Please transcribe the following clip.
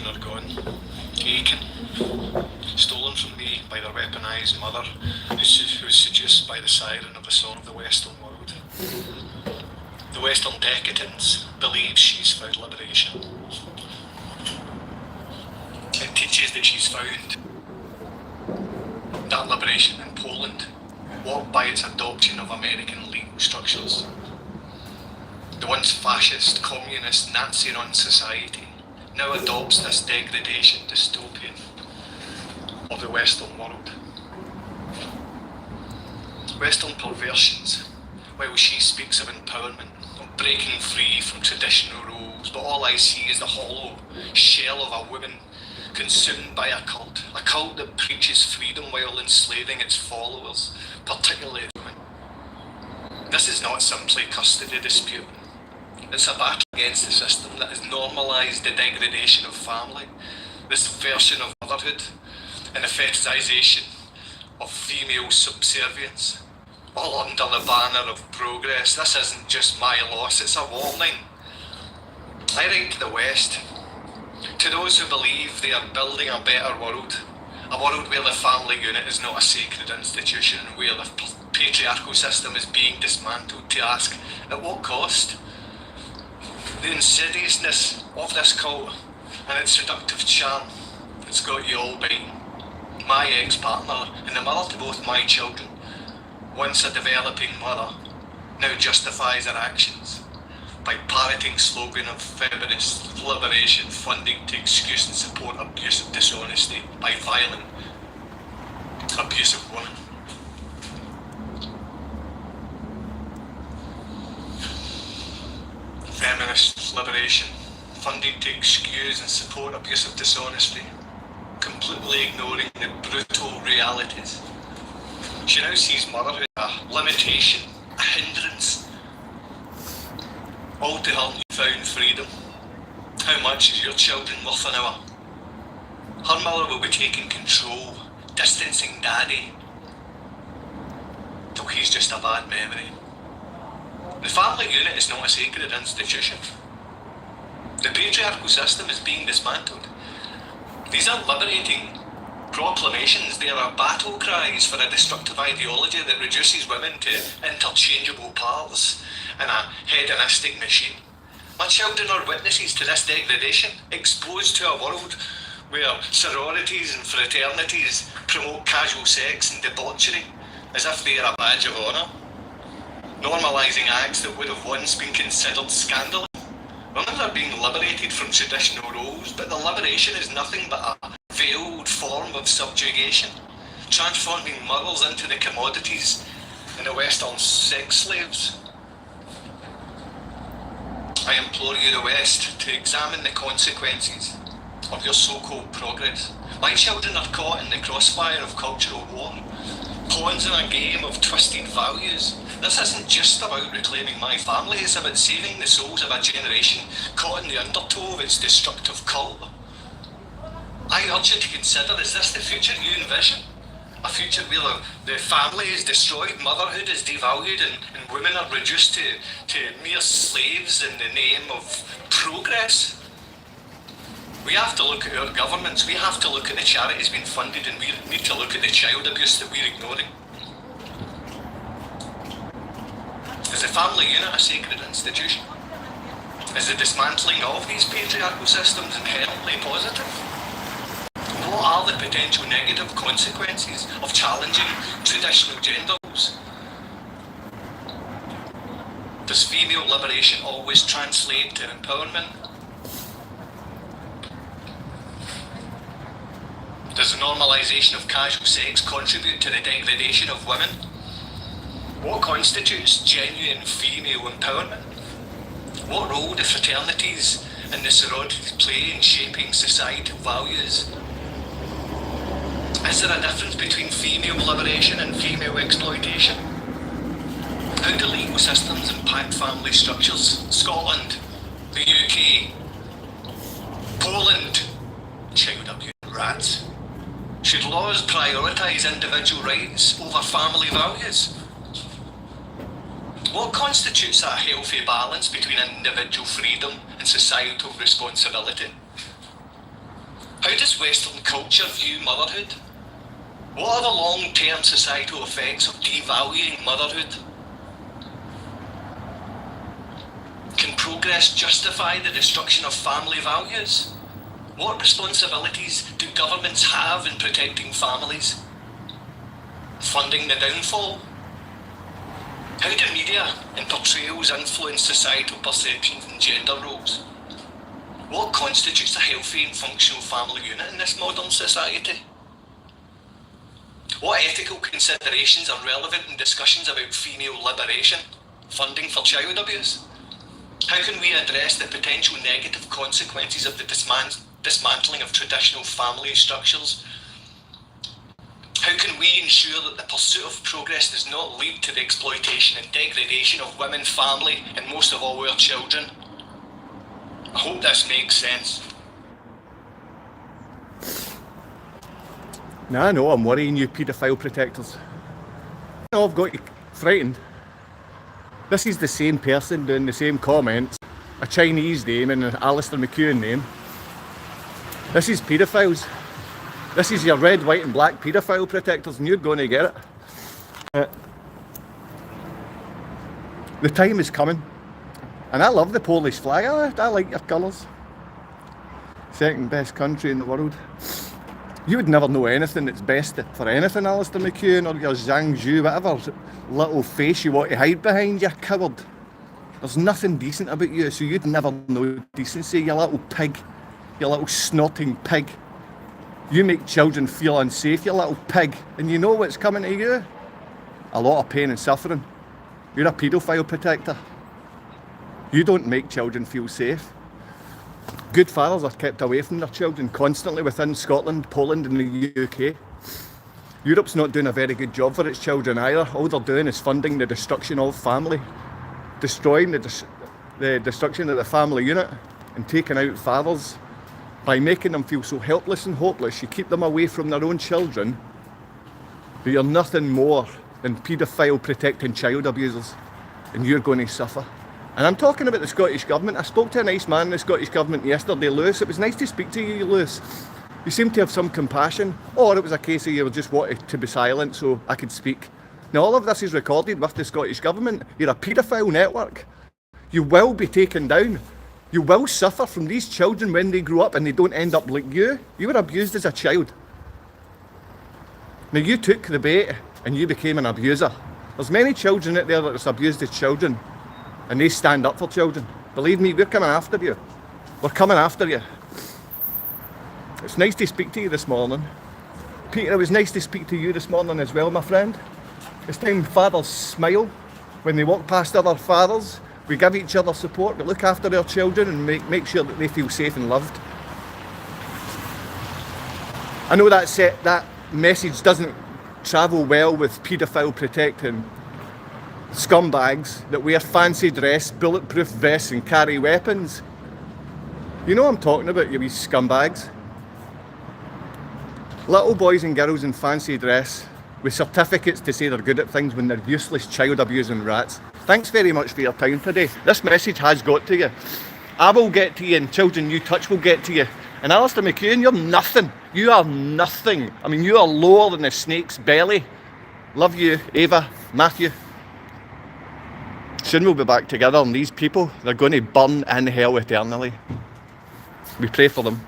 children are gone, aching, stolen from me by their weaponised mother, who's seduced by the siren of the song of the Western world. The Western decadence believes she's found liberation. It teaches that she's found that liberation in Poland, walked by its adoption of American legal structures. The once fascist, communist, Nazi-run society now adopts this degradation dystopian of the Western world. Western perversions, while she speaks of empowerment, of breaking free from traditional roles, but all I see is the hollow shell of a woman consumed by a cult that preaches freedom while enslaving its followers, particularly women. This is not simply custody dispute. It's a battle against the system that has normalised the degradation of family, this version of motherhood, and the fetishisation of female subservience, all under the banner of progress. This isn't just my loss, it's a warning. I write to the West, to those who believe they are building a better world, a world where the family unit is not a sacred institution, where the patriarchal system is being dismantled, to ask, at what cost? The insidiousness of this cult and its seductive charm, it's got you all biting. My ex-partner and the mother to both my children, once a developing mother, now justifies her actions by parroting slogan of feminist liberation funding to excuse and support abusive dishonesty by violent, abusive women. Feminist liberation funding to excuse and support abusive dishonesty, completely ignoring the brutal realities. She now sees motherhood a limitation, a hindrance, all to her newfound freedom. How much is your children worth an hour? Her mother will be taking control, distancing daddy, till he's just a bad memory. The family unit is not a sacred institution. The patriarchal system is being dismantled. These aren't liberating proclamations, they are battle cries for a destructive ideology that reduces women to interchangeable parts in a hedonistic machine. My children are witnesses to this degradation, exposed to a world where sororities and fraternities promote casual sex and debauchery as if they are a badge of honour, normalising acts that would have once been considered scandalous. Women are being liberated from traditional roles, but the liberation is nothing but a veiled form of subjugation, transforming mothers into the commodities and the Western sex slaves. I implore you, the West, to examine the consequences of your so-called progress. My children are caught in the crossfire of cultural war, pawns in a game of twisted values. This isn't just about reclaiming my family, it's about saving the souls of a generation caught in the undertow of its destructive cult. I urge you to consider, is this the future you envision? A future where the family is destroyed, motherhood is devalued, and women are reduced to mere slaves in the name of progress? We have to look at our governments, we have to look at the charities being funded, and we need to look at the child abuse that we're ignoring. Is the family unit a sacred institution? Is the dismantling of these patriarchal systems inherently positive? What are the potential negative consequences of challenging traditional gender roles? Does female liberation always translate to empowerment? Does the normalisation of casual sex contribute to the degradation of women? What constitutes genuine female empowerment? What role do fraternities and the sororities play in shaping societal values? Is there a difference between female liberation and female exploitation? How do legal systems impact family structures? Scotland, the UK, Poland, child abuse rats. Should laws prioritise individual rights over family values? What constitutes a healthy balance between individual freedom and societal responsibility? How does Western culture view motherhood? What are the long-term societal effects of devaluing motherhood? Can progress justify the destruction of family values? What responsibilities do governments have in protecting families? Funding the downfall? How do media and portrayals influence societal perceptions and gender roles? What constitutes a healthy and functional family unit in this modern society? What ethical considerations are relevant in discussions about female liberation, funding for child abuse? How can we address the potential negative consequences of the dismantling of traditional family structures? How can we ensure that the pursuit of progress does not lead to the exploitation and degradation of women, family, and most of all our children? I hope this makes sense. Now I know I'm worrying you paedophile protectors. No, I've got you frightened. This is the same person doing the same comments, a Chinese name and an Alistair McEwen name. This is paedophiles. This is your red, white and black paedophile protectors, and you're going to get it. The time is coming. And I love the Polish flag. I like your colours. Second best country in the world. You would never know anything that's best for anything, Alistair McEwen, or your Zhang Zhu, whatever little face you want to hide behind, you coward. There's nothing decent about you, so you'd never know decency, you little pig. You little snorting pig. You make children feel unsafe, you little pig. And you know what's coming to you? A lot of pain and suffering. You're a paedophile protector. You don't make children feel safe. Good fathers are kept away from their children constantly within Scotland, Poland and the UK. Europe's not doing a very good job for its children either. All they're doing is funding the destruction of family, destroying the destruction of the family unit and taking out fathers. By making them feel so helpless and hopeless, you keep them away from their own children, but you're nothing more than paedophile protecting child abusers, and you're going to suffer. And I'm talking about the Scottish Government. I spoke to a nice man in the Scottish Government yesterday, Lewis. It was nice to speak to you, Lewis. You seem to have some compassion, or it was a case of you just wanted to be silent so I could speak. Now all of this is recorded with the Scottish Government. You're a paedophile network. You will be taken down. You will suffer from these children when they grow up and they don't end up like you. You were abused as a child. Now you took the bait and you became an abuser. There's many children out there that's abused as children and they stand up for children. Believe me, we're coming after you. We're coming after you. It's nice to speak to you this morning. Peter, it was nice to speak to you this morning as well, my friend. It's time fathers smile when they walk past other fathers. We give each other support, we look after our children and make sure that they feel safe and loved. I know that message doesn't travel well with paedophile protecting scumbags that wear fancy dress, bulletproof vests and carry weapons. You know what I'm talking about, you wee scumbags. Little boys and girls in fancy dress with certificates to say they're good at things when they're useless child abusing rats. Thanks very much for your time today. This message has got to you. I will get to you and children you touch will get to you. And Alistair McEwen, you're nothing. You are nothing. I mean, you are lower than a snake's belly. Love you, Ava, Matthew. Soon we'll be back together and these people, they're going to burn in hell eternally. We pray for them.